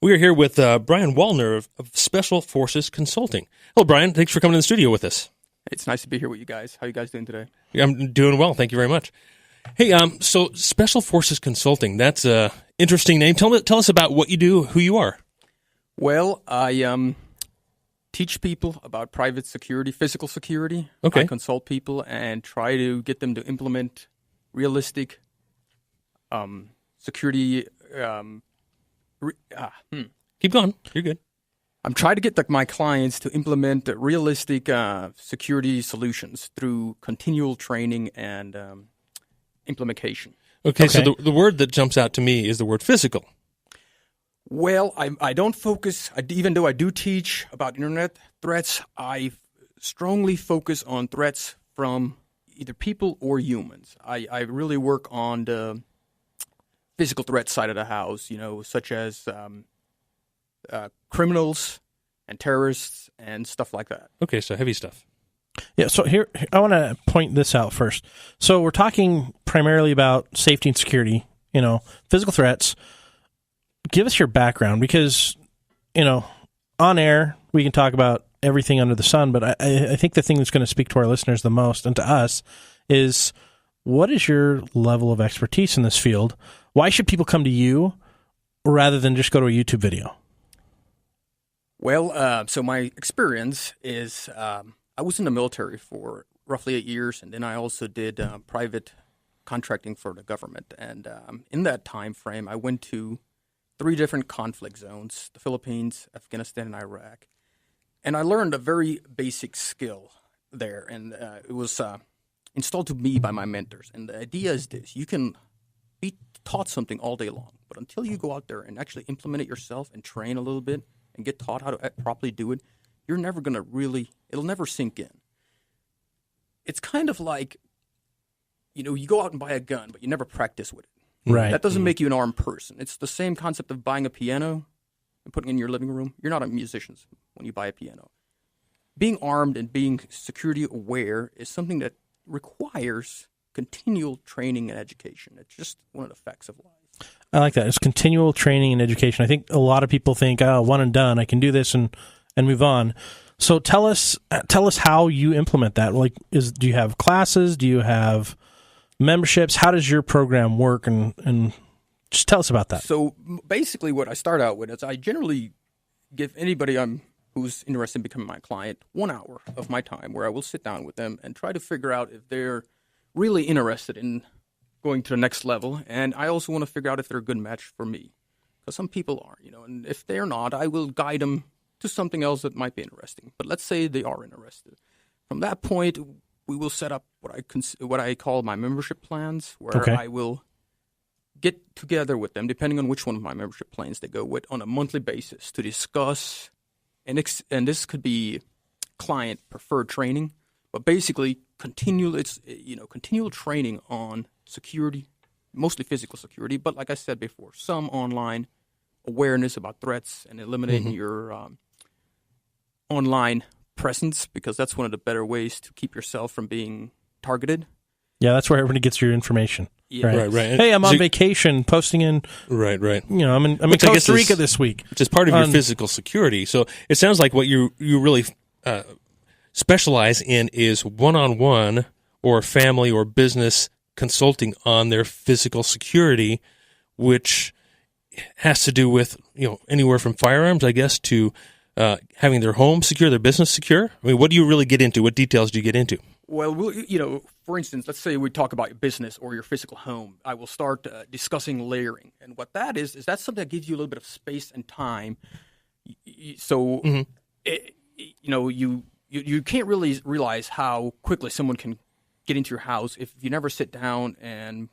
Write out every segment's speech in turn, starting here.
We are here with Brian Wallner of Special Forces Consulting. Hello, Brian. Thanks for coming to the studio with us. It's nice to be here with you guys. How are you guys doing today? I'm doing well. Thank you very much. Hey, so Special Forces Consulting, that's a interesting name. Tell us about what you do, who you are. Well, I teach people about private security, physical security. Okay. I consult people and try to get them to implement realistic security. Keep going. You're good. I'm trying to get my clients to implement realistic security solutions through continual training and implementation. Okay, so the word that jumps out to me is the word physical. Well, I don't focus, even though I do teach about internet threats, I strongly focus on threats from either people or humans. I really work on the physical threat side of the house, such as criminals and terrorists and stuff like that. Okay, so heavy stuff. Yeah, so here, I want to point this out first. So we're talking primarily about safety and security, physical threats. Give us your background because, on air, we can talk about everything under the sun, but I think the thing that's going to speak to our listeners the most and to us is what is your level of expertise in this field? Why should people come to you rather than just go to a YouTube video? Well, so my experience is I was in the military for roughly 8 years, and then I also did private contracting for the government. And in that time frame, I went to 3 different conflict zones, the Philippines, Afghanistan, and Iraq. And I learned a very basic skill there, and it was installed to me by my mentors. And the idea is this: you can be taught something all day long, but until you go out there and actually implement it yourself and train a little bit and get taught how to properly do it, you're never going to it'll never sink in. It's kind of like, you go out and buy a gun, but you never practice with it. Right. That doesn't make you an armed person. It's the same concept of buying a piano and putting it in your living room. You're not a musician when you buy a piano. Being armed and being security aware is something that requires continual training and education. It's just one of the facts of life. I like that. It's continual training and education. I think a lot of people think, one and done, I can do this and move on. So tell us how you implement that. Like, do you have classes? Do you have memberships? How does your program work? And just tell us about that. So basically what I start out with is I generally give anybody who's interested in becoming my client 1 hour of my time where I will sit down with them and try to figure out if they're really interested in going to the next level. And I also want to figure out if they're a good match for me, because some people are, and if they're not, I will guide them to something else that might be interesting. But let's say they are interested. From that point, we will set up what I call my membership plans, where I will get together with them, depending on which one of my membership plans they go with, on a monthly basis to discuss, and this could be client preferred training, but basically continual training on security, mostly physical security, but like I said before, some online awareness about threats and eliminating your online presence, because that's one of the better ways to keep yourself from being targeted. Yeah, that's where everybody gets your information. Yeah. Right. Hey, I'm on vacation, posting in. Right. I'm in Costa Rica this week, which is part of your physical security. So it sounds like what you really specialize in is one-on-one or family or business consulting on their physical security, which has to do with anywhere from firearms, I guess, to having their home secure, their business secure. I mean, what do you really get into? What details do you get into? Well, for instance, let's say we talk about your business or your physical home. I will start discussing layering, and what that is that's something that gives you a little bit of space and time. So, you can't really realize how quickly someone can get into your house if you never sit down and,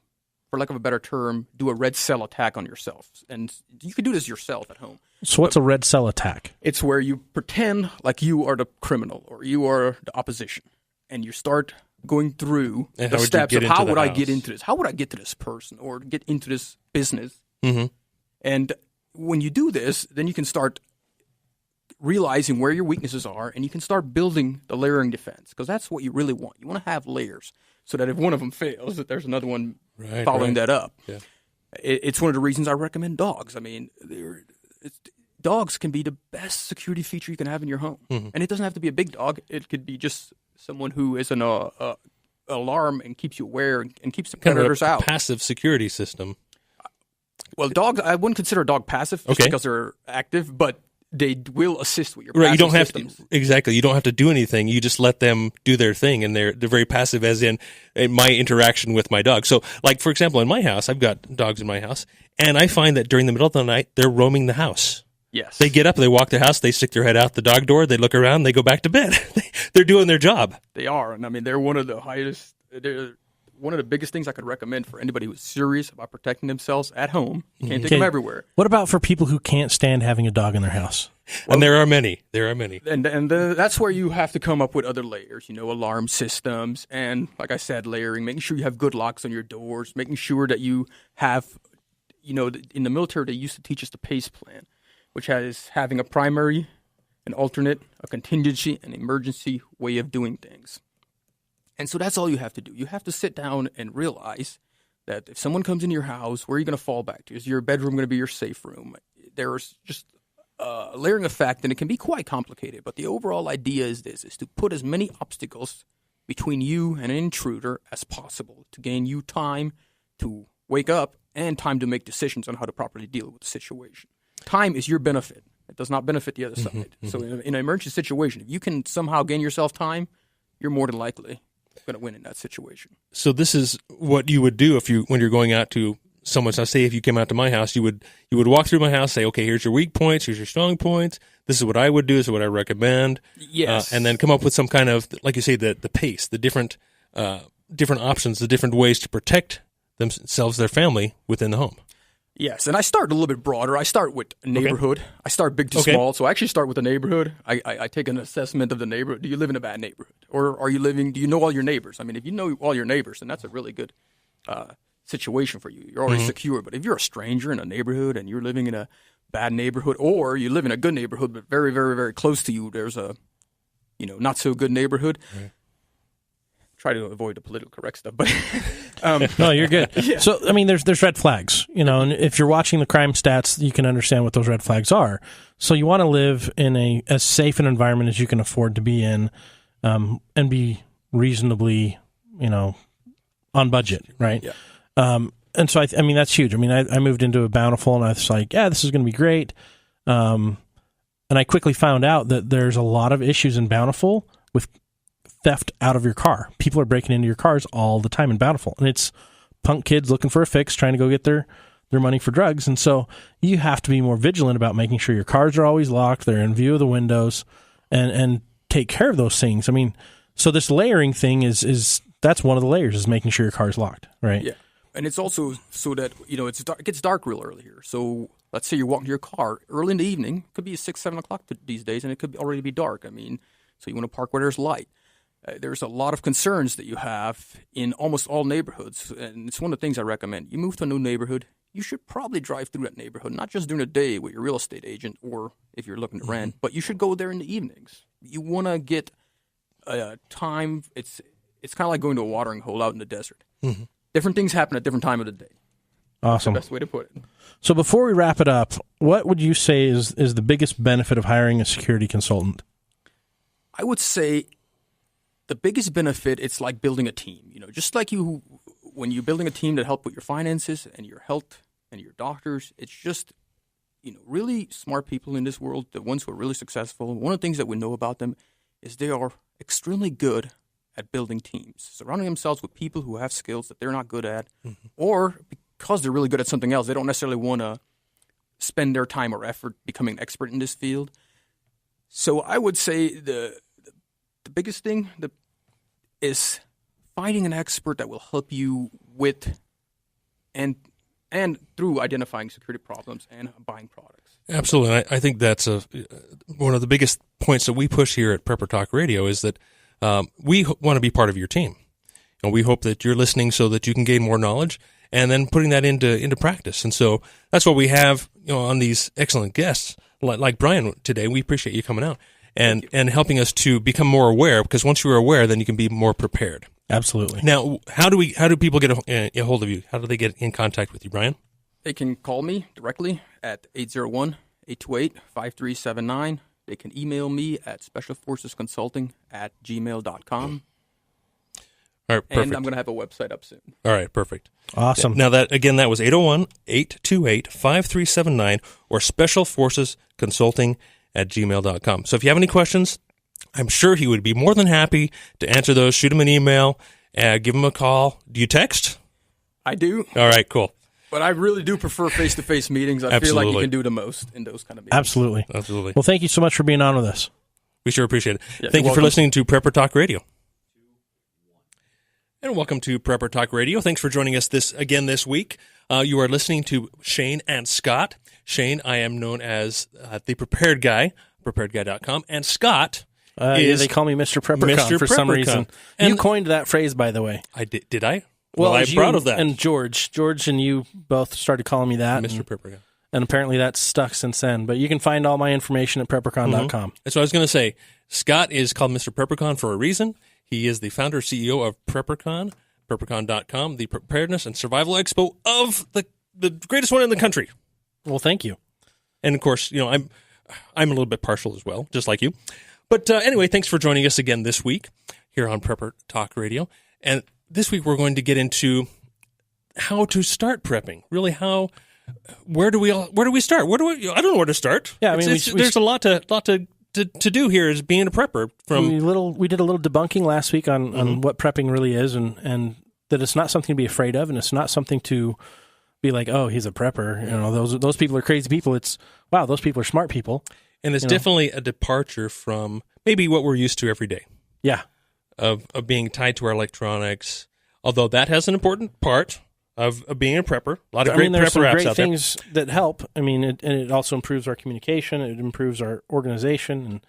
for lack of a better term, do a red cell attack on yourself. And you can do this yourself at home. So what's a red cell attack? It's where you pretend like you are the criminal or you are the opposition, and you start going through the steps of how would I get into this? How would I get to this person or get into this business? Mm-hmm. And when you do this, then you can start realizing where your weaknesses are, and you can start building the layering defense, because that's what you really want. You want to have layers so that if one of them fails, that there's another one following that up. Yeah. It's one of the reasons I recommend dogs. I mean, dogs can be the best security feature you can have in your home. And it doesn't have to be a big dog. It could be just someone who is an alarm and keeps you aware and keeps the predators out. Passive security system. Well, dogs, I wouldn't consider a dog passive just because they're active, but they will assist with your passive Right, you don't have systems. to, exactly. You don't have to do anything. You just let them do their thing, and they're very passive, as in my interaction with my dog. So, like for example, in my house, I've got dogs in my house, and I find that during the middle of the night, they're roaming the house. Yes. They get up, they walk the house, they stick their head out the dog door, they look around, they go back to bed. They're doing their job. They are, and I mean, they're one of the biggest things I could recommend for anybody who's serious about protecting themselves at home. You can't take them everywhere. What about for people who can't stand having a dog in their house? Well, and there are many. And that's where you have to come up with other layers, alarm systems, and like I said, layering, making sure you have good locks on your doors, making sure that you have, in the military, they used to teach us the PACE plan, which has having a primary, an alternate, a contingency, an emergency way of doing things. And so that's all you have to do. You have to sit down and realize that if someone comes into your house, where are you going to fall back to? Is your bedroom going to be your safe room? There's just a layering effect, and it can be quite complicated. But the overall idea is to put as many obstacles between you and an intruder as possible to gain you time to wake up and time to make decisions on how to properly deal with the situation. Time is your benefit. It does not benefit the other side. So in an emergency situation, if you can somehow gain yourself time, you're more than likely going to win in that situation. So this is what you would do when you're going out to someone's house. Say if you came out to my house, you would walk through my house, say, okay, here's your weak points, here's your strong points. This is what I would do. This is what I recommend. Yes, and then come up with some kind of, like you say, the pace, the different options, the different ways to protect themselves, their family within the home. Yes, and I start a little bit broader. I start with neighborhood. Okay. I start big to small. So I actually start with the neighborhood. I take an assessment of the neighborhood. Do you live in a bad neighborhood? Or do you know all your neighbors? I mean, if you know all your neighbors, then that's a really good situation for you. You're already secure. But if you're a stranger in a neighborhood and you're living in a bad neighborhood, or you live in a good neighborhood, but very, very, very close to you, there's a, not so good neighborhood. Right. Try to avoid the political correct stuff, but no, you're good. Yeah. So, I mean, there's red flags, and if you're watching the crime stats, you can understand what those red flags are. So you want to live in as safe an environment as you can afford to be in, and be reasonably, on budget, right? Yeah. And so I mean, that's huge. I mean, I moved into a Bountiful, and I was like, yeah, this is going to be great. And I quickly found out that there's a lot of issues in Bountiful with theft out of your car. People are breaking into your cars all the time in Bountiful, and it's punk kids looking for a fix, trying to go get their money for drugs. And so you have to be more vigilant about making sure your cars are always locked, they're in view of the windows, and take care of those things. I mean, so this layering thing is that's one of the layers, is making sure your car is locked, right? Yeah, and it's also so that it gets dark real early here. So let's say you're walking to your car early in the evening. It could be 6, 7 o'clock these days, and it could already be dark. I mean, so you want to park where there's light. There's a lot of concerns that you have in almost all neighborhoods, and it's one of the things I recommend. You move to a new neighborhood, you should probably drive through that neighborhood, not just during the day with your real estate agent or if you're looking to rent, but you should go there in the evenings. You want to get time. It's kind of like going to a watering hole out in the desert. Mm-hmm. Different things happen at different time of the day. Awesome. That's the best way to put it. So before we wrap it up, what would you say is the biggest benefit of hiring a security consultant? I would say the biggest benefit, it's like building a team. Just like when you're building a team that help with your finances and your health and your doctors, it's just, really smart people in this world, the ones who are really successful. One of the things that we know about them is they are extremely good at building teams, surrounding themselves with people who have skills that they're not good at, or because they're really good at something else, they don't necessarily want to spend their time or effort becoming an expert in this field. So I would say the biggest thing is finding an expert that will help you with and through identifying security problems and buying products. Absolutely. I think that's one of the biggest points that we push here at Prepper Talk Radio is that we want to be part of your team. And we hope that you're listening so that you can gain more knowledge and then putting that into practice. And so that's what we have on these excellent guests like Brian today. We appreciate you coming out and helping us to become more aware, because once you're aware, then you can be more prepared. Absolutely. Now, how do people get a hold of you? How do they get in contact with you, Brian? They can call me directly at 828-5379. They can email me at specialforcesconsulting@gmail.com. All right, perfect. And I'm going to have a website up soon. All right, perfect. Awesome. Now, that was 801-828-5379 or specialforcesconsulting@gmail.com. So if you have any questions, I'm sure he would be more than happy to answer those. Shoot him an email, give him a call. Do you text? I do. All right, cool. But I really do prefer face-to-face meetings. I feel like you can do the most in those kind of meetings. Absolutely. Absolutely. Well, thank you so much for being on with us. We sure appreciate it. Yeah, Thank you for welcome. listening to Prepper Talk Radio. And welcome to Prepper Talk Radio. Thanks for joining us this week. You are listening to Shane and Scott. Shane, I am known as the Prepared Guy, preparedguy.com, and Scott is... they call me Mr. Preppercon for some reason. And you coined that phrase, by the way. I did. Did I? Well, I'm proud of that. And George and you both started calling me that. Mr. Prepper Guy. And apparently that's stuck since then. But you can find all my information at preppercon.com. That's what I was going to say. Scott is called Mr. Preppercon for a reason. He is the founder and CEO of PrepperCon, preppercon.com, the preparedness and survival expo of the greatest one in the country. Well, thank you. And of course, I'm a little bit partial as well, just like you. But anyway, thanks for joining us again this week here on Prepper Talk Radio. And this week we're going to get into how to start prepping. Really, where do we start? I don't know where to start. Yeah, I mean, there's a lot to do here as being a prepper. We did a little debunking last week on what prepping really is, and that it's not something to be afraid of, and it's not something to be like, oh, he's a prepper. Those people are crazy people. It's, wow, those people are smart people. And it's definitely a departure from maybe what we're used to every day. Yeah. Of being tied to our electronics, although that has an important part of being a prepper. A lot of great there's prepper some apps great out there. things that help. I mean, it also improves our communication. It improves our organization,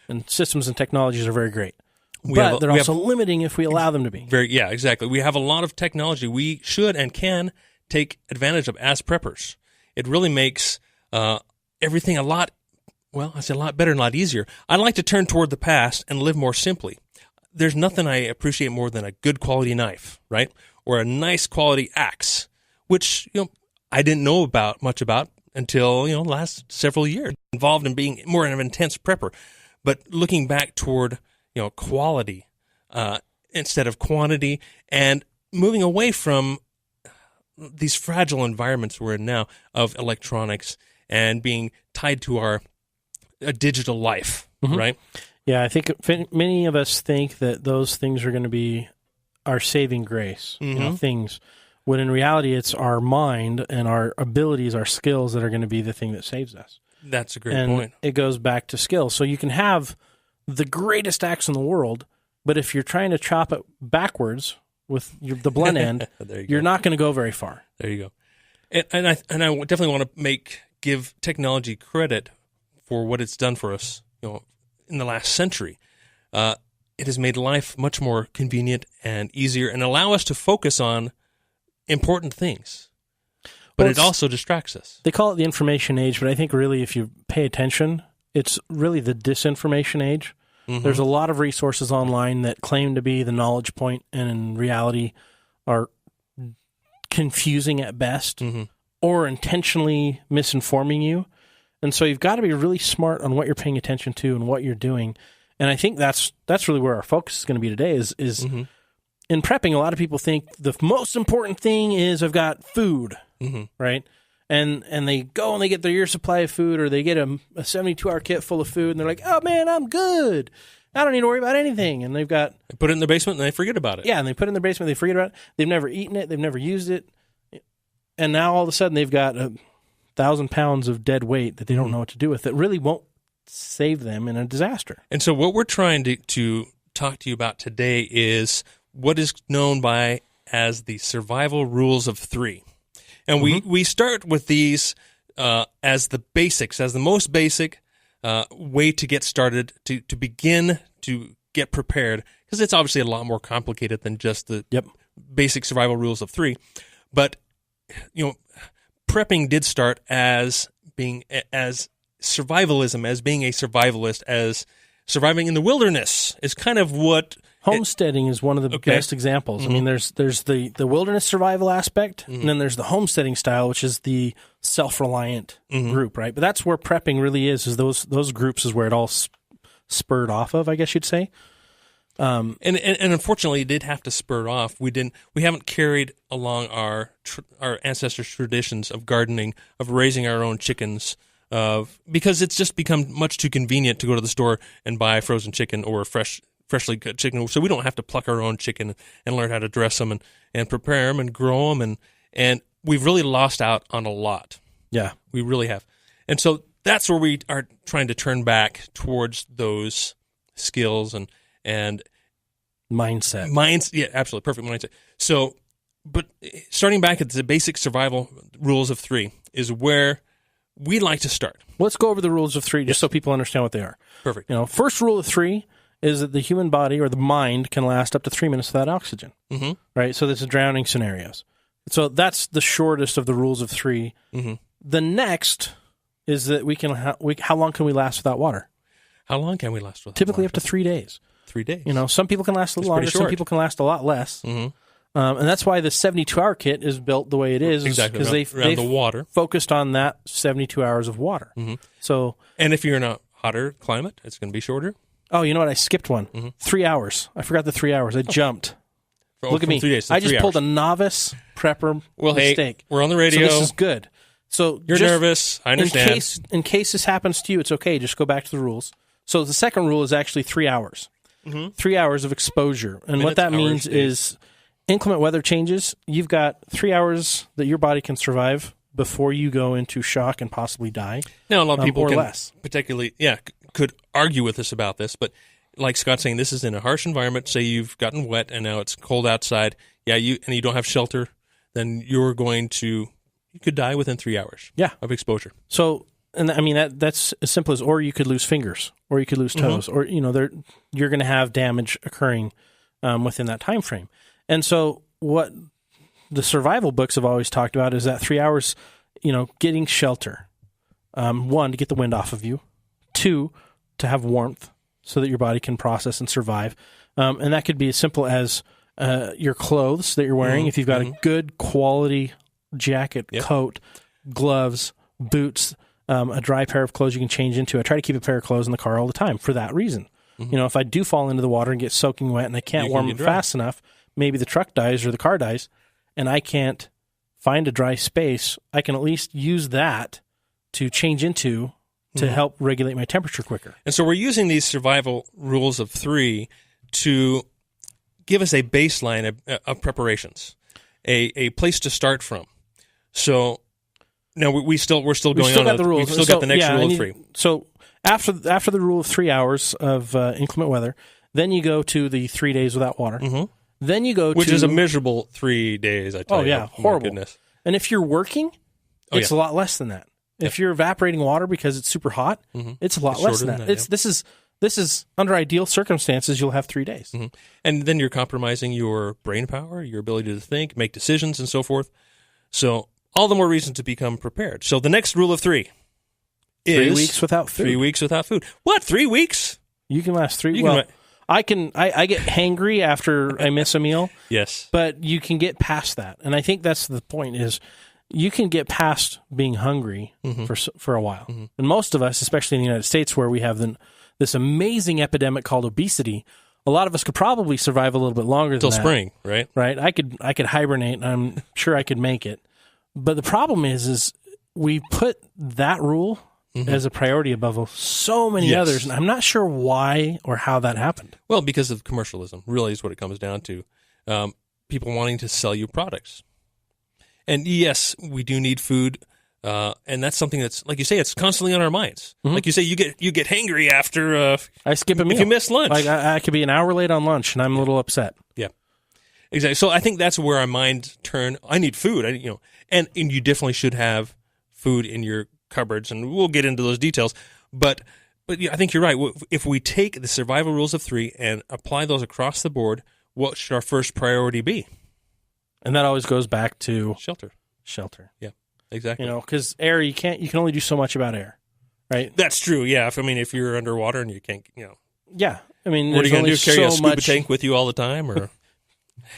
and systems and technologies are very great. But they're also limiting if we allow them to be. Yeah, exactly. We have a lot of technology we should and can take advantage of as preppers. It really makes everything a lot better and a lot easier. I like to turn toward the past and live more simply. There's nothing I appreciate more than a good quality knife, right? Or a nice quality axe, which, I didn't know much about until, last several years, involved in being more of an intense prepper. But looking back toward, quality instead of quantity, and moving away from these fragile environments we're in now of electronics and being tied to our digital life, right? Yeah, I think many of us think that those things are going to be our saving grace, things, when in reality it's our mind and our abilities, our skills that are going to be the thing that saves us. That's a great point. It goes back to skills. So you can have the greatest axe in the world, but if you're trying to chop it backwards with the blunt end, you're not going to go very far. There you go. And I definitely want to give technology credit for what it's done for us, in the last century. It has made life much more convenient and easier and allow us to focus on important things. But it also distracts us. They call it the information age, but I think really if you pay attention, it's really the disinformation age. There's a lot of resources online that claim to be the knowledge point and in reality are confusing at best or intentionally misinforming you. And so you've got to be really smart on what you're paying attention to and what you're doing. And I think that's really where our focus is going to be today is in prepping. A lot of people think the most important thing is I've got food, right? And they go and they get their year supply of food, or they get a 72-hour kit full of food, and they're like, oh, man, I'm good. I don't need to worry about anything. And they put it in their basement and they forget about it. Yeah, and they put it in their basement, they forget about it. They've never eaten it. They've never used it. And now all of a sudden they've got 1,000 pounds of dead weight that they don't know what to do with. That really won't save them in a disaster. And so what we're trying to talk to you about today is what is known as the survival rules of 3. And we start with these as the basics, as the most basic way to get started, to begin to get prepared, because it's obviously a lot more complicated than just the basic survival rules of 3. But, prepping did start as survivalism, as being a survivalist, as surviving in the wilderness is kind of what Homesteading is one of the best examples. I mean, there's the wilderness survival aspect, and then there's the homesteading style, which is the self-reliant group, right? But that's where prepping really is those groups is where it all spurred off of, I guess you'd say. And unfortunately, it did have to spur off. We haven't carried along our ancestors' traditions of gardening, of raising our own chickens, because it's just become much too convenient to go to the store and buy frozen chicken or freshly cut chicken. So we don't have to pluck our own chicken and learn how to dress them and prepare them and grow them. And we've really lost out on a lot. Yeah, we really have. And so that's where we are trying to turn back towards those skills and mindset. Yeah, absolutely. Perfect mindset. So, but starting back at the basic survival rules of 3 is where we like to start. Let's go over the rules of 3 just so people understand what they are. Perfect. First rule of 3 is that the human body or the mind can last up to 3 minutes without oxygen. Mm-hmm. Right? So this is drowning scenarios. So that's the shortest of the rules of 3. Mm-hmm. The next is that how long can we last without water? How long can we last without Typically water? Up to 3 days. 3 days. Some people can last a little longer. Some people can last a lot less. Mm-hmm. And that's why the 72-hour kit is built the way it is. Exactly. Because around the water. Focused on that 72 hours of water. Mm-hmm. And if you're in a hotter climate, it's going to be shorter. Oh, you know what? I skipped one. 3 hours. I forgot the 3 hours. I jumped. Look at me. 3 days, I just pulled a novice prepper mistake. Hey, we're on the radio. So this is good. So you're nervous. I understand. In case this happens to you, it's okay. Just go back to the rules. So the second rule is actually 3 hours. 3 hours of exposure. And what that means is inclement weather changes. You've got 3 hours that your body can survive before you go into shock and possibly die. Now, a lot of people or can less. particularly, could argue with us about this, but like Scott's saying, this is in a harsh environment. Say you've gotten wet and now it's cold outside. You don't have shelter, then you could die within 3 hours. Of exposure. So, and I mean that's as simple as, or you could lose fingers, or you could lose toes, or you're going to have damage occurring within that time frame. And so, what the survival books have always talked about is that 3 hours, getting shelter. 1, to get the wind off of you. 2, to have warmth so that your body can process and survive. And that could be as simple as your clothes that you're wearing. If you've got a good quality jacket, coat, gloves, boots, a dry pair of clothes you can change into. I try to keep a pair of clothes in the car all the time for that reason. If I do fall into the water and get soaking wet and I can't warm it fast enough, maybe the truck dies or the car dies, and I can't find a dry space, I can at least use that to change into to help regulate my temperature quicker. And so we're using these survival rules of 3 to give us a baseline of preparations, a place to start from. So now we're still going on. Got the rules. We've still got the next rule of 3. So after the rule of 3 hours of inclement weather, then you go to the 3 days without water. Then you go which is a miserable 3 days. I tell you. Oh yeah, horrible. My goodness. And if you're working, it's a lot less than that. If you're evaporating water because it's super hot, it's a lot less than that. This is under ideal circumstances, you'll have 3 days. And then you're compromising your brain power, your ability to think, make decisions, and so forth. So all the more reason to become prepared. So the next rule of 3 is 3 weeks without food. 3 weeks without food. What? 3 weeks? You can last 3 weeks. I get hangry after I miss a meal. Yes. But you can get past that. And I think that's the point is you can get past being hungry for a while. And most of us, especially in the United States where we have this amazing epidemic called obesity, a lot of us could probably survive a little bit longer than that. Till spring, right? Right. I could hibernate and I'm sure I could make it. But the problem is we put that rule as a priority above so many others, and I'm not sure why or how that happened. Well, because of commercialism, really is what it comes down to. People wanting to sell you products. And yes, we do need food, and that's something that's, like you say, it's constantly on our minds. Like you say, you get hangry after I skip a meal. If you miss lunch. Like I could be an hour late on lunch, and I'm a little upset. Yeah, exactly. So I think that's where our minds turn. I need food. And you definitely should have food in your cupboards, and we'll get into those details. But yeah, I think you're right. If we take the survival rules of 3 and apply those across the board, what should our first priority be? And that always goes back to shelter. Yeah, exactly. Because air, you can only do so much about air, right? That's true. Yeah. If you're underwater and you can't, Yeah. I mean, What are you going to do? Carry a so scuba much tank with you all the time, or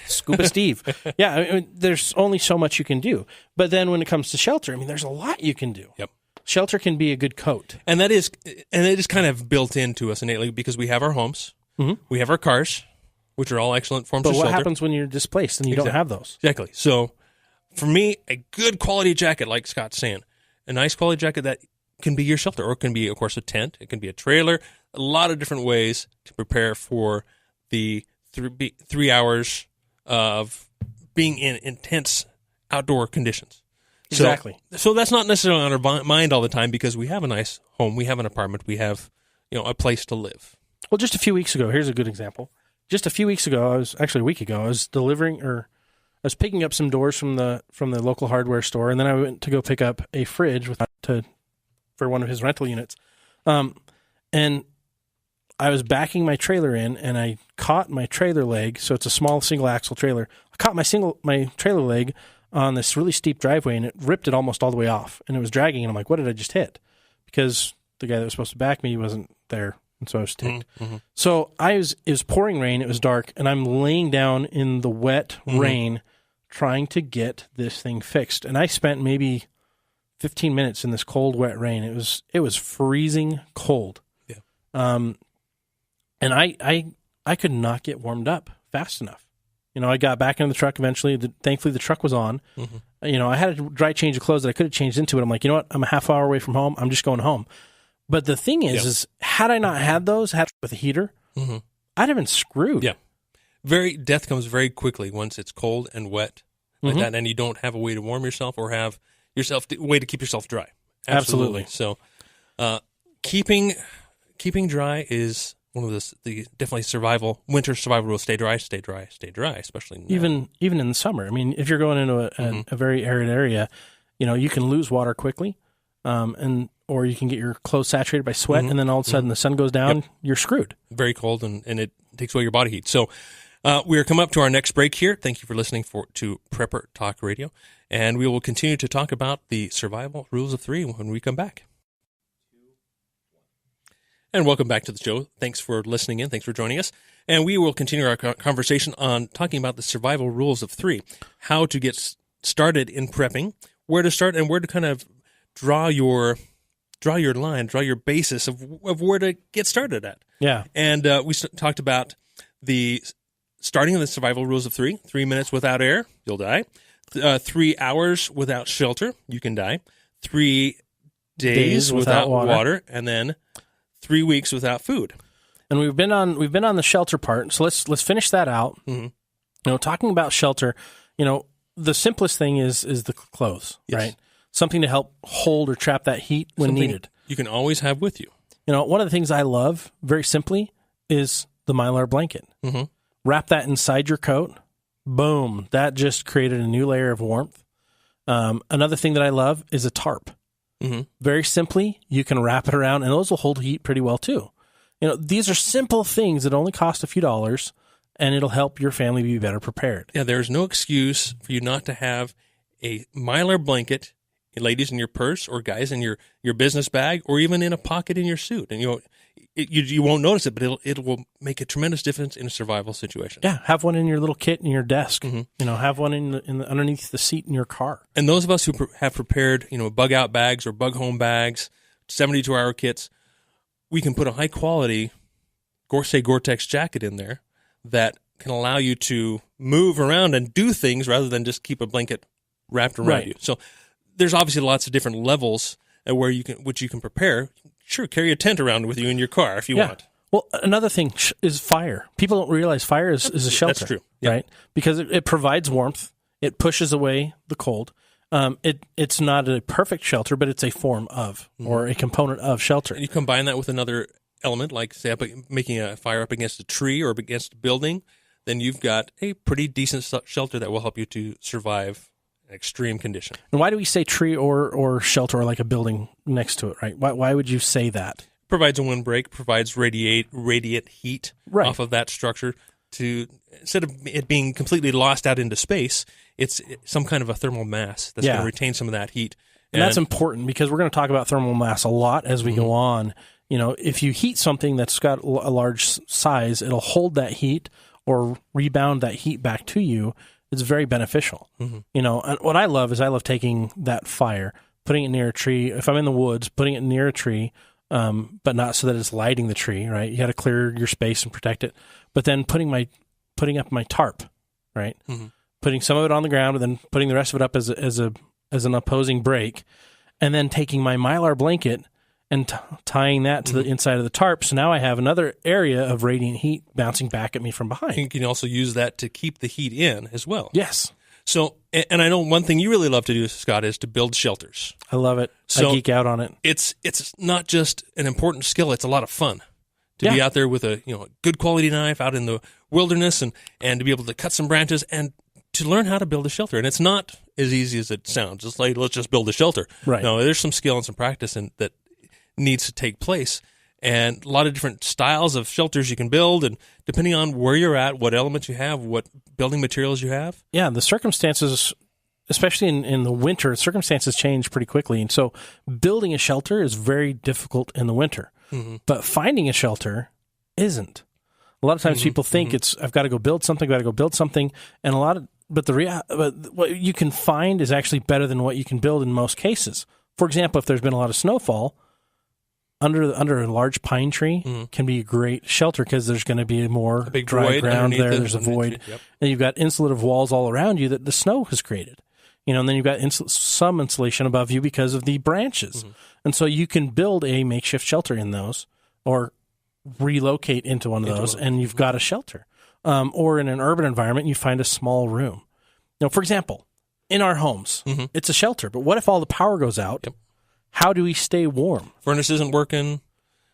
Scuba Steve. Yeah, I mean, there's only so much you can do. But then when it comes to shelter, I mean, there's a lot you can do. Yep. Shelter can be a good coat. And it is kind of built into us innately because we have our homes, we have our cars, which are all excellent forms But of what shelter. happens when you're displaced and you don't have those? Exactly. So for me, a good quality jacket, like Scott's saying, a nice quality jacket that can be your shelter, or it can be, of course, a tent. It can be a trailer. A lot of different ways to prepare for the 3 hours of being in intense outdoor conditions. Exactly. So that's not necessarily on our mind all the time because we have a nice home, we have an apartment, we have a place to live. Well, just a few weeks ago, here's a good example. Just a few weeks ago, a week ago, I was picking up some doors from the local hardware store, and then I went to go pick up a fridge for one of his rental units. And I was backing my trailer in, and I caught my trailer leg. So it's a small single axle trailer. I caught my trailer leg on this really steep driveway, and it ripped it almost all the way off, and it was dragging. And I'm like, "What did I just hit?" Because the guy that was supposed to back me wasn't there, and so I was ticked. Mm-hmm. So it was pouring rain. It was dark, and I'm laying down in the wet rain, trying to get this thing fixed. And I spent maybe 15 minutes in this cold, wet rain. It was freezing cold. Yeah. And I could not get warmed up fast enough. I got back into the truck eventually. Thankfully, the truck was on. Mm-hmm. I had a dry change of clothes that I could have changed into it. I'm like, you know what? I'm a half hour away from home. I'm just going home. But the thing is had I not had those, with a heater, I'd have been screwed. Yeah. Death comes very quickly once it's cold and wet like that, and you don't have a way to warm yourself or have a way to keep yourself dry. Absolutely. So, keeping dry is one of the definitely winter survival rules. Stay dry, stay dry, stay dry, especially now. Even in the summer. I mean, if you're going into a very arid area, you can lose water quickly, or you can get your clothes saturated by sweat, and then all of a sudden the sun goes down, you're screwed. Very cold, and it takes away your body heat. So we are coming up to our next break here. Thank you for listening to Prepper Talk Radio, and we will continue to talk about the survival rules of 3 when we come back. And welcome back to the show. Thanks for listening in. Thanks for joining us. And we will continue our conversation on talking about the survival rules of 3, how to get started in prepping, where to start, and where to kind of draw your line, draw your basis of where to get started at. Yeah. And we talked about the starting of the survival rules of 3. 3 minutes without air, you'll die. 3 hours without shelter, you can die. 3 days without water, and then 3 weeks without food. And we've been on the shelter part, so let's finish that out. Mm-hmm. Talking about shelter, the simplest thing is the clothes, right? Something to help hold or trap that heat when needed. You can always have with you. One of the things I love, very simply, is the Mylar blanket. Mm-hmm. Wrap that inside your coat. Boom! That just created a new layer of warmth. Another thing that I love is a tarp. Mm-hmm. Very simply, you can wrap it around, and those will hold heat pretty well too. These are simple things that only cost a few dollars, and it'll help your family be better prepared. Yeah, there's no excuse for you not to have a Mylar blanket, ladies, in your purse, or guys in your business bag, or even in a pocket in your suit. And you won't notice it, but it will make a tremendous difference in a survival situation. Yeah, have one in your little kit in your desk. Mm-hmm. Have one in underneath the seat in your car. And those of us who have prepared, bug out bags or bug home bags, 72-hour kits, we can put a high quality, Gore-Tex jacket in there that can allow you to move around and do things rather than just keep a blanket wrapped around you. So there's obviously lots of different levels which you can prepare. Sure, carry a tent around with you in your car if you want. Well, another thing is fire. People don't realize fire is a shelter. That's true. Right? Because it provides warmth. It pushes away the cold. It's not a perfect shelter, but it's a form of, or a component of shelter. And you combine that with another element, like, say, making a fire up against a tree or up against a building, then you've got a pretty decent shelter that will help you to survive extreme condition. And why do we say tree or shelter, or like a building next to it, right? Why would you say that? Provides a windbreak, provides radiant heat off of that structure to, instead of it being completely lost out into space, it's some kind of a thermal mass that's going to retain some of that heat. And that's important because we're going to talk about thermal mass a lot as we go on. if you heat something that's got a large size, it'll hold that heat or rebound that heat back to you. It's very beneficial. And what I love is taking that fire, putting it near a tree. If I'm in the woods, putting it near a tree, but not so that it's lighting the tree, right? You got to clear your space and protect it. But then putting up my tarp, right? Putting some of it on the ground, and then putting the rest of it up as an opposing break, and then taking my Mylar blanket and tying that to the inside of the tarp. So now I have another area of radiant heat bouncing back at me from behind. You can also use that to keep the heat in as well. Yes. So, and I know one thing you really love to do, Scott, is to build shelters. I love it. So I geek out on it. It's not just an important skill; it's a lot of fun to be out there with a good quality knife out in the wilderness, and to be able to cut some branches and to learn how to build a shelter. And it's not as easy as it sounds. It's like, let's just build a shelter. Right. No, there's some skill and some practice that needs to take place, and a lot of different styles of shelters you can build, and depending on where you're at, what elements you have, what building materials you have. Yeah, the circumstances, especially in the winter, circumstances change pretty quickly, and so building a shelter is very difficult in the winter. But finding a shelter isn't. A lot of times people think I've got to go build something, and but what you can find is actually better than what you can build in most cases. For example, if there's been a lot of snowfall, under a large pine tree can be a great shelter because there's going to be more big dry ground there. There's a void. Yep. And you've got insulative walls all around you that the snow has created. And then you've got some insulation above you because of the branches. And so you can build a makeshift shelter in those or relocate into one of those, and you've got a shelter. Or in an urban environment, you find a small room. For example, in our homes, it's a shelter. But what if all the power goes out? Yep. How do we stay warm? Furnace isn't working.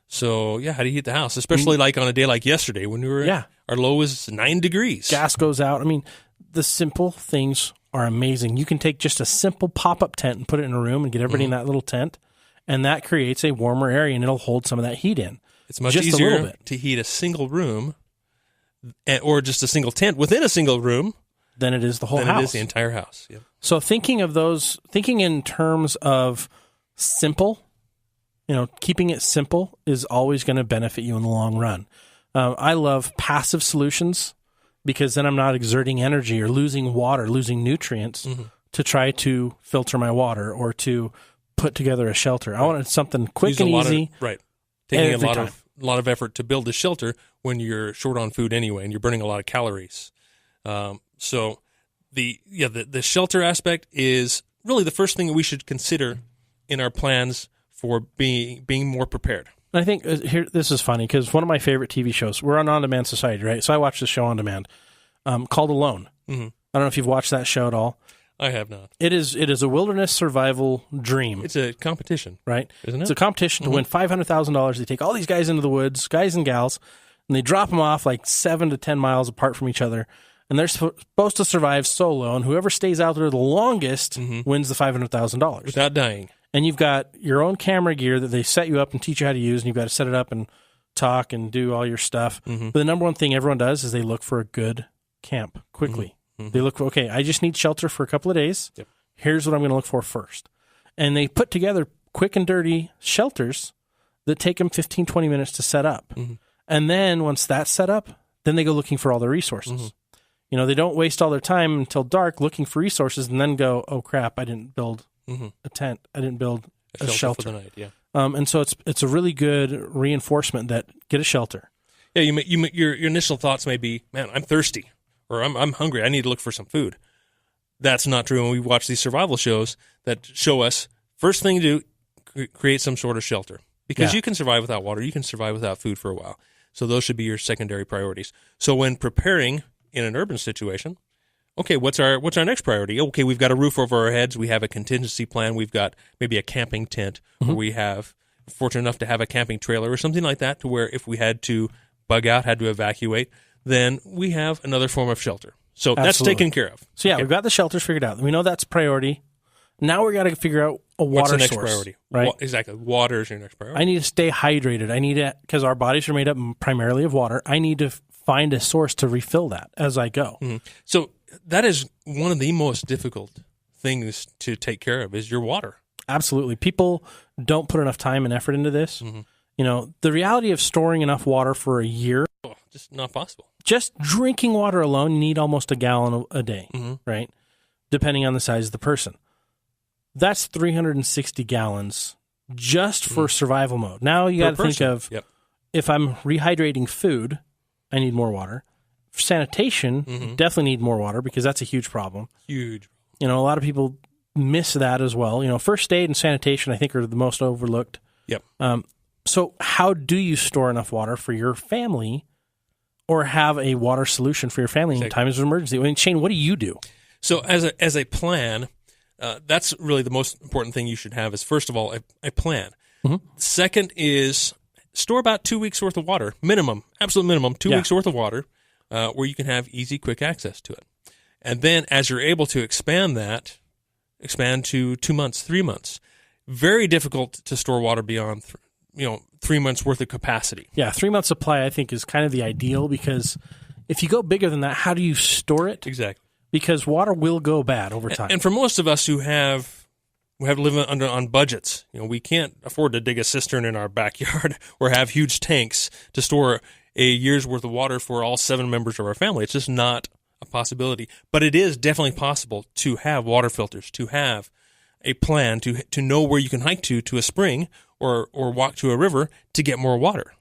So, how do you heat the house? Especially like on a day like yesterday when we were our low was 9 degrees. Gas goes out. I mean, the simple things are amazing. You can take just a simple pop-up tent and put it in a room and get everybody in that little tent, and that creates a warmer area, and it'll hold some of that heat in. It's much just easier to heat a single room or just a single tent within a single room than it is the whole house. Than it is the entire house. Yep. So thinking in terms of simple, keeping it simple is always going to benefit you in the long run. I love passive solutions because then I'm not exerting energy or losing water, losing nutrients to try to filter my water or to put together a shelter. I wanted something quick and easy. Taking a lot of effort to build a shelter when you're short on food anyway, and you're burning a lot of calories. So the shelter aspect is really the first thing that we should consider in our plans for being more prepared. I think this is funny because one of my favorite TV shows, we're on On-Demand Society, right? So I watch this show on demand called Alone. I don't know if you've watched that show at all. I have not. It is a wilderness survival dream. It's a competition, right? Isn't it? It's a competition to win $500,000. They take all these guys into the woods, guys and gals, and they drop them off like 7 to 10 miles apart from each other. And they're supposed to survive solo, and whoever stays out there the longest wins the $500,000 without dying. And you've got your own camera gear that they set you up and teach you how to use, and you've got to set it up and talk and do all your stuff. But the number one thing everyone does is they look for a good camp quickly. They look for, okay, I just need shelter for a couple of days. Yep. Here's what I'm going to look for first. And they put together quick and dirty shelters that take them 15, 20 minutes to set up. And then once that's set up, then they go looking for all their resources. They don't waste all their time until dark looking for resources and then go, oh, crap, I didn't build a tent. I didn't build a shelter. For the night, yeah. And so it's a really good reinforcement that get a shelter. Yeah, your initial thoughts may be, man, I'm thirsty. Or I'm hungry, I need to look for some food. That's not true when we watch these survival shows that show us, first thing to do, create some sort of shelter. Because you can survive without water, you can survive without food for a while. So those should be your secondary priorities. So when preparing in an urban situation, okay, what's our next priority? Okay, we've got a roof over our heads, we have a contingency plan, we've got maybe a camping tent, or we have, fortunate enough to have a camping trailer or something like that to where if we had to bug out, had to evacuate, then we have another form of shelter. So that's taken care of. So we've got the shelters figured out. We know that's priority. Now we got to figure out a water source. What's the next priority? Right? Exactly. Water is your next priority. I need to stay hydrated. I need to, because our bodies are made up primarily of water. I need to find a source to refill that as I go. So that is one of the most difficult things to take care of is your water. Absolutely. People don't put enough time and effort into this. The reality of storing enough water for a year, Just not possible. just drinking water alone, you need almost a gallon a day, right? Depending on the size of the person. That's 360 gallons just for survival mode. Now you got to think of, if I'm rehydrating food, I need more water. For sanitation, definitely need more water because that's a huge problem. Huge. A lot of people miss that as well. First aid and sanitation, I think, are the most overlooked. Yep. So how do you store enough water for your family or have a water solution for your family in times of emergency? I mean, Shane, what do you do? So as a plan, that's really the most important thing you should have is, first of all, a plan. Second is store about 2 weeks worth of water, minimum, absolute minimum, 2 weeks worth of water, where you can have easy, quick access to it. And then as you're able to expand to 2 months, 3 months. Very difficult to store water beyond 3 months worth of capacity. Yeah, 3 months supply I think is kind of the ideal, because if you go bigger than that, how do you store it? Exactly. Because water will go bad over time. And for most of us who have lived on budgets, we can't afford to dig a cistern in our backyard or have huge tanks to store a year's worth of water for all 7 members of our family. It's just not a possibility. But it is definitely possible to have water filters, to have a plan, to know where you can hike to a spring or walk to a river to get more water.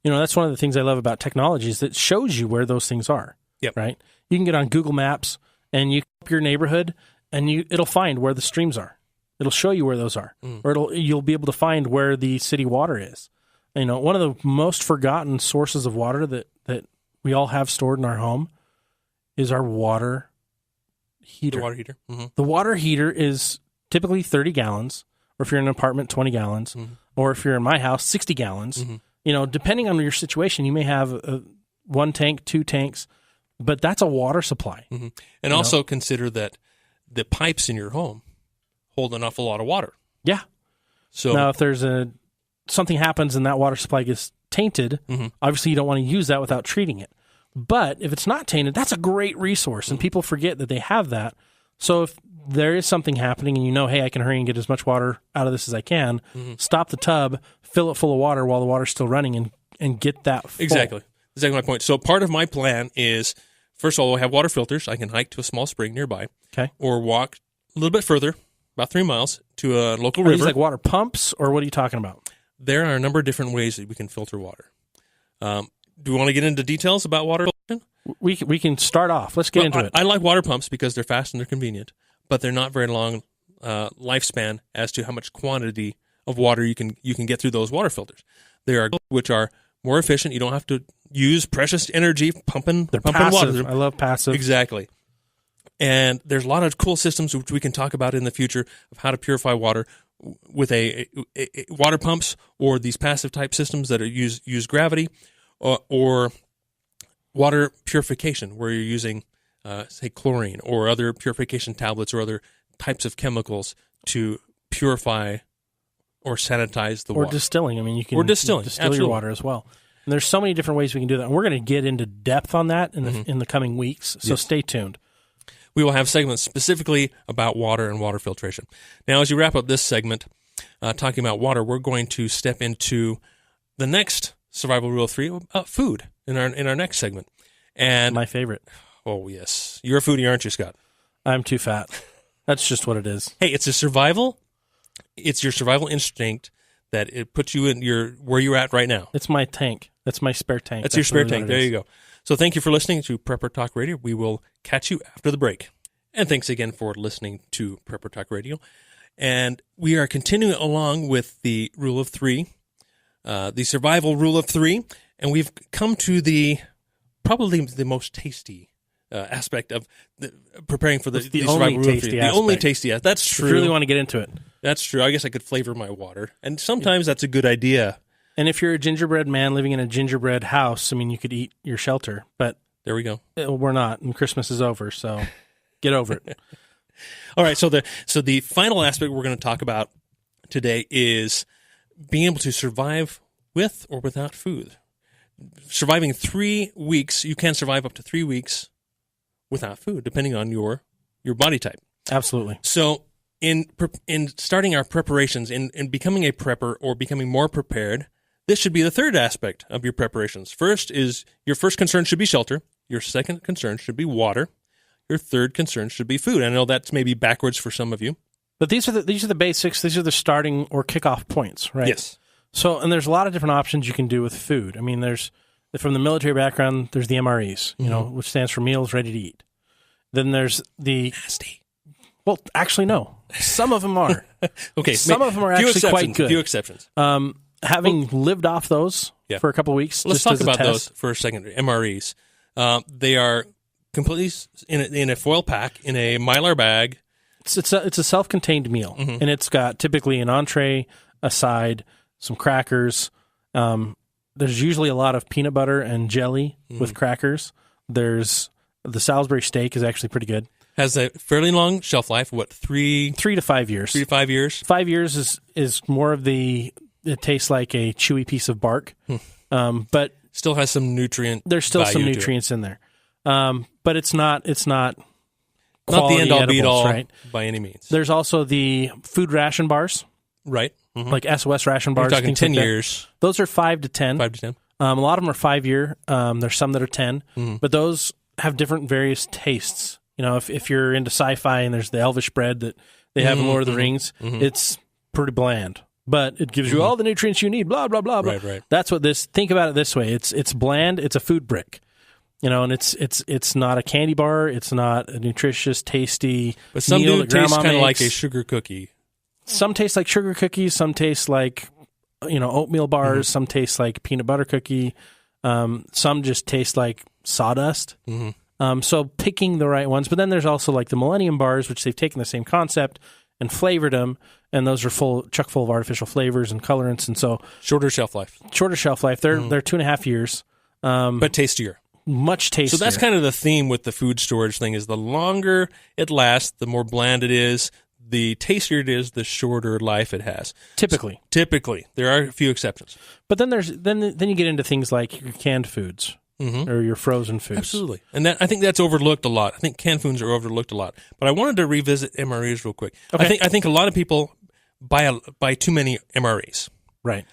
That's one of the things I love about technology is that it shows you where those things are. Yep. Right? You can get on Google Maps and you up your neighborhood and it'll find where the streams are. It'll show you where those are. Or you'll be able to find where the city water is. One of the most forgotten sources of water that we all have stored in our home is our water heater. The water heater. The water heater is typically 30 gallons, or if you're in an apartment, 20 gallons, or if you're in my house, 60 gallons. Depending on your situation, you may have 1 tank, 2 tanks, but that's a water supply. And also consider that the pipes in your home hold an awful lot of water. Yeah. So now if there's something happens and that water supply gets tainted, obviously you don't want to use that without treating it. But if it's not tainted, that's a great resource, and people forget that they have that. So if there is something happening and hey, I can hurry and get as much water out of this as I can, stop the tub, fill it full of water while the water's still running, and get that full. Exactly my point. So part of my plan is, first of all, I have water filters. I can hike to a small spring nearby, or walk a little bit further, about 3 miles, to a local river. Are these like water pumps, or what are you talking about? There are a number of different ways that we can filter water. Do we want to get into details about water filtration? We can start off. Let's get into it. I like water pumps because they're fast and they're convenient, but they're not very long lifespan as to how much quantity of water you can get through those water filters. There are which are more efficient. You don't have to use precious energy pumping passive. water. I love passive. Exactly. And there's a lot of cool systems which we can talk about in the future of how to purify water with a water pumps, or these passive type systems that use gravity, or water purification, where you're using, say, chlorine or other purification tablets or other types of chemicals to purify or sanitize the water. Or distilling. I mean, you can distill your water as well. And there's so many different ways we can do that. And we're going to get into depth on that in the coming weeks, so stay tuned. We will have segments specifically about water and water filtration. Now, as you wrap up this segment, talking about water, we're going to step into the next survival rule of 3, food, in our next segment. And my favorite. Oh, yes. You're a foodie, aren't you, Scott? I'm too fat. That's just what it is. Hey, it's your survival instinct that it puts you in where you're at right now. It's my tank. That's my spare tank. That's your spare tank. There you go. So thank you for listening to Prepper Talk Radio. We will catch you after the break. And thanks again for listening to Prepper Talk Radio. And we are continuing along with the rule of 3, the survival rule of 3, and we've come to probably the most tasty aspect of preparing for the survival rule of 3. The only tasty aspect. That's true. If you really want to get into it. That's true. I guess I could flavor my water, and sometimes that's a good idea. And if you're a gingerbread man living in a gingerbread house, I mean, you could eat your shelter, but there we go. We're not, and Christmas is over, so get over it. All right, so the final aspect we're going to talk about today is being able to survive with or without food. Surviving 3 weeks, you can survive up to 3 weeks without food, depending on your body type. Absolutely. So in starting our preparations, in becoming a prepper or becoming more prepared, this should be the third aspect of your preparations. Your first concern should be shelter. Your second concern should be water. Your third concern should be food. I know that's maybe backwards for some of you. But these are the basics. These are the starting or kickoff points, right? Yes. So, and there's a lot of different options you can do with food. I mean, there's from the military background, there's the MREs, which stands for meals ready to eat. Then there's the nasty. Well, actually, no. Some of them are. Okay. Some of them are actually quite good. Few exceptions. Having lived off those for a couple of weeks, let's talk about those for a second. MREs. They are completely in a foil pack in a Mylar bag. It's a self-contained meal, and it's got typically an entree, a side, some crackers. There's usually a lot of peanut butter and jelly with crackers. There's the Salisbury steak is actually pretty good. Has a fairly long shelf life. What, 3 to 5 years? 3 to 5 years. 5 years is more of the. It tastes like a chewy piece of bark, but still has some nutrient. There's still some nutrients in there, but it's not. Not the end all edibles, be all, right? By any means. There's also the food ration bars, right? Like SOS ration bars. We're talking 10 like years. Those are 5 to 10. 5 to 10. A lot of them are 5 year. There's some that are 10, but those have different various tastes. You know, if you're into sci-fi and there's the elvish bread that they have in Lord of the Rings, it's pretty bland, but it gives you all the nutrients you need. Blah blah blah blah. Right. That's what this. Think about it this way: it's bland. It's a food brick. You know, and it's not a candy bar. It's not a nutritious, tasty. But some meal do that taste Grandma kind of makes. like a sugar cookie. Some taste like sugar cookies. Some taste like oatmeal bars. Some taste like peanut butter cookie. Some just taste like sawdust. So picking the right ones. But then there's also like the Millennium bars, which they've taken the same concept and flavored them, and those are chock full of artificial flavors and colorants, and so shorter shelf life. They're 2.5 years, but tastier. Much tastier. So that's kind of the theme with the food storage thing: is the longer it lasts, the more bland it is. The tastier it is, the shorter life it has. Typically, there are a few exceptions. But then then you get into things like your canned foods. Or your frozen foods. Absolutely. And I think that's overlooked a lot. I think canned foods are overlooked a lot. But I wanted to revisit MREs real quick. Okay. I think a lot of people buy too many MREs. Right.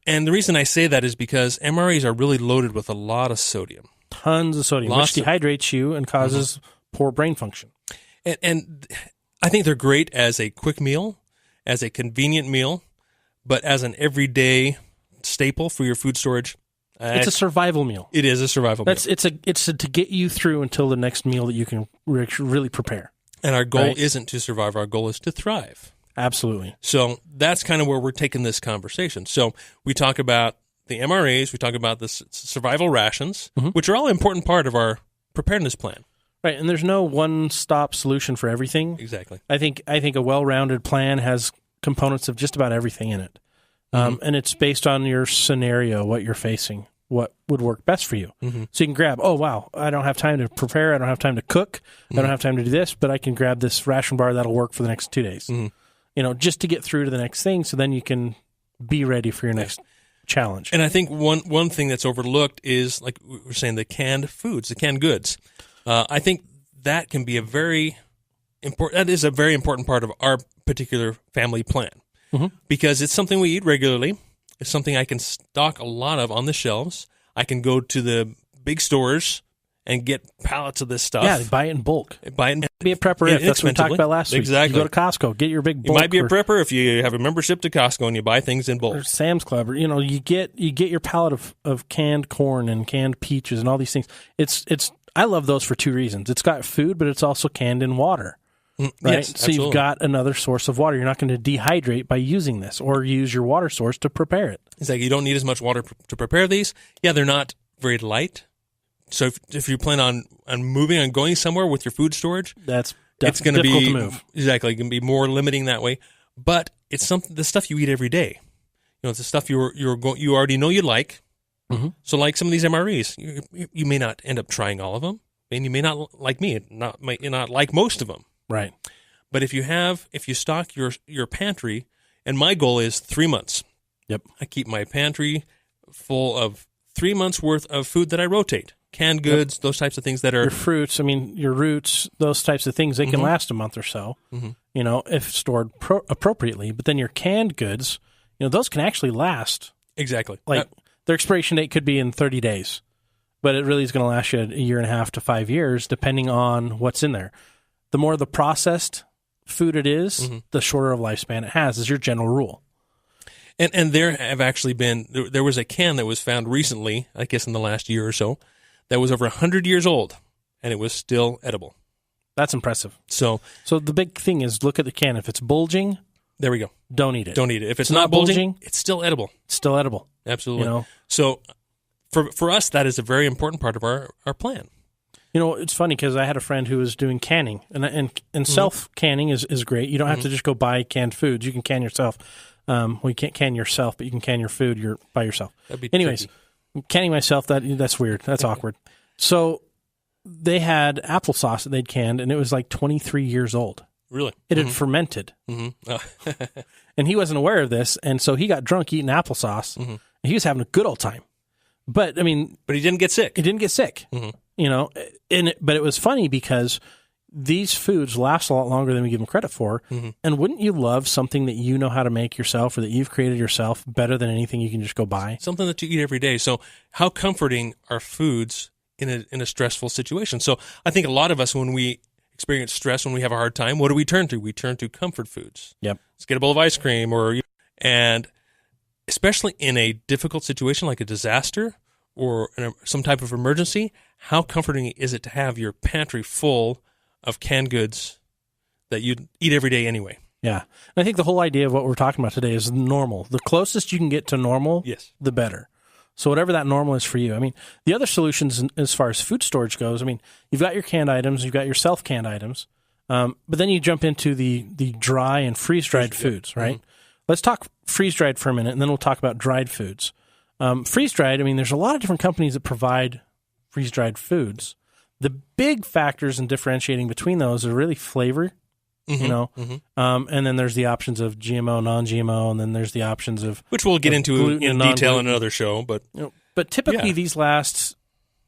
And the reason I say that is because MREs are really loaded with a lot of sodium. Tons of sodium, which dehydrates you and causes poor brain function. And I think they're great as a quick meal, as a convenient meal, but as an everyday staple for your food storage, it's a survival meal. It is a survival meal. It's to get you through until the next meal that you can really prepare. And our goal isn't to survive. Our goal is to thrive. Absolutely. So that's kind of where we're taking this conversation. So we talk about the MRAs. We talk about the survival rations, which are all an important part of our preparedness plan. Right, and there's no one-stop solution for everything. Exactly. I think a well-rounded plan has components of just about everything in it. And it's based on your scenario, what you're facing, what would work best for you. So you can grab, I don't have time to prepare, I don't have time to cook, I don't have time to do this, but I can grab this ration bar that'll work for the next 2 days. Just to get through to the next thing, so then you can be ready for your next challenge. And I think one thing that's overlooked is, like we were saying, the canned foods, the canned goods. I think that can be a very important part of our particular family plan. Because it's something we eat regularly. It's something I can stock a lot of on the shelves. I can go to the big stores and get pallets of this stuff. Yeah, buy it in bulk. Be a prepper if that's what we talked about last week. Exactly. You go to Costco, get your big bulk. You might be a prepper if you have a membership to Costco and you buy things in bulk. Or Sam's Club. Or, you get your pallet of canned corn and canned peaches and all these things. I love those for 2 reasons. It's got food, but it's also canned in water. Right? Yes, so absolutely. you've got another source of water. You're not going to dehydrate by using this or use your water source to prepare it. It's like you don't need as much water to prepare these. Yeah, they're not very light. So if you plan on moving, on going somewhere with your food storage, it's going to be difficult to move. Exactly, it can be more limiting that way. But it's the stuff you eat every day. It's the stuff you already know you like. So like some of these MREs, you may not end up trying all of them, and you may not like not like most of them. Right. But if you stock your pantry, and my goal is 3 months. Yep. I keep my pantry full of 3 months worth of food that I rotate. Canned goods, those types of things that are... Your fruits, your roots, those types of things, they can last a month or so, if stored appropriately. But then your canned goods, those can actually last Exactly. Like their expiration date could be in 30 days, but it really is going to last you a year and a half to 5 years, depending on what's in there. The more the processed food it is, the shorter of lifespan it has, is your general rule. And there have actually been, there was a can that was found recently, I guess in the last year or so, that was over 100 years old, and it was still edible. That's impressive. So the big thing is look at the can. If it's bulging, there we go. Don't eat it. Don't eat it. If it's not bulging, it's still edible. It's still edible. Absolutely. You know? So for us, that is a very important part of our plan. You know, it's funny because I had a friend who was doing canning, and self-canning is great. You don't have to just go buy canned foods. You can can yourself. Well, you can't can yourself, but you can can your food by yourself. Anyways, canning myself, that's weird. That's awkward. So they had applesauce that they'd canned, and it was like 23 years old. Really? It had fermented. And he wasn't aware of this, and so he got drunk eating applesauce, and he was having a good old time. But, I mean... But he didn't get sick. He didn't get sick. You know, but it was funny because these foods last a lot longer than we give them credit for. And wouldn't you love something that you know how to make yourself or that you've created yourself better than anything you can just go buy? Something that you eat every day. So how comforting are foods in a stressful situation? So I think a lot of us, when we experience stress, when we have a hard time, what do we turn to? We turn to comfort foods. Yep. Let's get a bowl of ice cream, and especially in a difficult situation like a disaster or some type of emergency, how comforting is it to have your pantry full of canned goods that you eat every day anyway? Yeah. And I think the whole idea of what we're talking about today is normal. The closest you can get to normal, the better. So whatever that normal is for you. I mean, the other solutions as far as food storage goes, I mean, you've got your canned items, you've got your self-canned items, but then you jump into the dry and freeze-dried foods, right? Let's talk freeze-dried for a minute, and then we'll talk about dried foods. Freeze-dried, I mean, there's a lot of different companies that provide freeze-dried foods. The big factors in differentiating between those are really flavor, you know, and then there's the options of GMO, non-GMO, and then there's the options of which we'll get into in detail in another show. But typically these last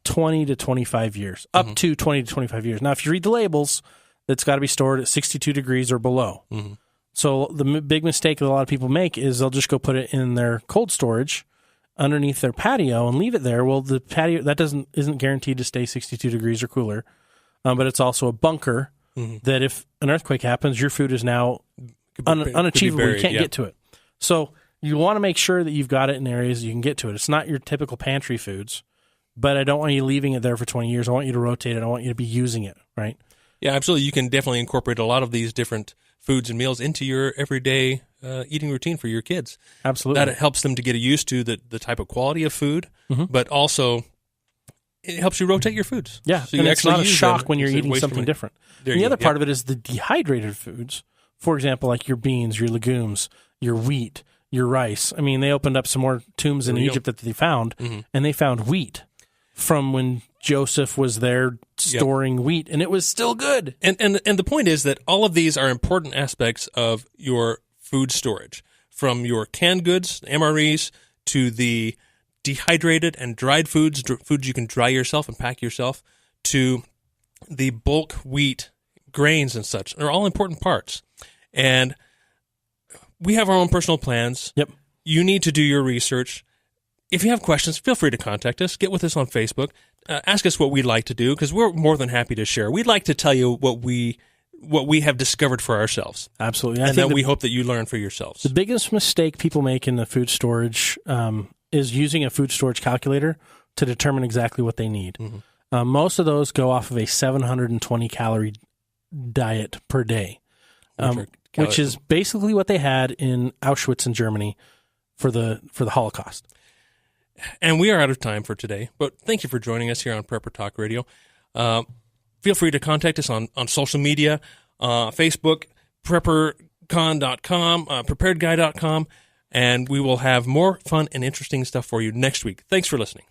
20 to 25 years, up to 20 to 25 years. Now, if you read the labels, it's got to be stored at 62 degrees or below. So the big mistake that a lot of people make is they'll just go put it in their cold storage underneath their patio and leave it there. Well, the patio that isn't guaranteed to stay 62 degrees or cooler, but it's also a bunker that if an earthquake happens, your food is now unachievable. You can't get to it. So you want to make sure that you've got it in areas you can get to it. It's not your typical pantry foods, but I don't want you leaving it there for 20 years. I want you to rotate it. I want you to be using it, right? Yeah, absolutely. You can definitely incorporate a lot of these different foods and meals into your everyday eating routine for your kids. Absolutely. That helps them to get used to the type of quality of food, but also it helps you rotate your foods. Yeah, so and it's not a shock when you're eating something different. And the other part of it is the dehydrated foods. For example, like your beans, your legumes, your wheat, your rice. I mean, they opened up some more tombs in Egypt that they found, and they found wheat from when Joseph was there storing wheat, and it was still good. And the point is that all of these are important aspects of your food storage, from your canned goods, MREs, to the dehydrated and dried foods you can dry yourself and pack yourself, to the bulk wheat, grains and such, are all important parts. And we have our own personal plans. Yep. You need to do your research. If you have questions, feel free to contact us. Get with us on Facebook. Ask us what we'd like to do, because we're more than happy to share. We'd like to tell you what we have discovered for ourselves. Absolutely. And then we hope that you learn for yourselves. The biggest mistake people make in the food storage is using a food storage calculator to determine exactly what they need. Most of those go off of a 720 calorie diet per day, which is basically what they had in Auschwitz in Germany for the Holocaust. And we are out of time for today, but thank you for joining us here on Prepper Talk Radio. Feel free to contact us on social media, Facebook, preppercon.com, preparedguy.com, and we will have more fun and interesting stuff for you next week. Thanks for listening.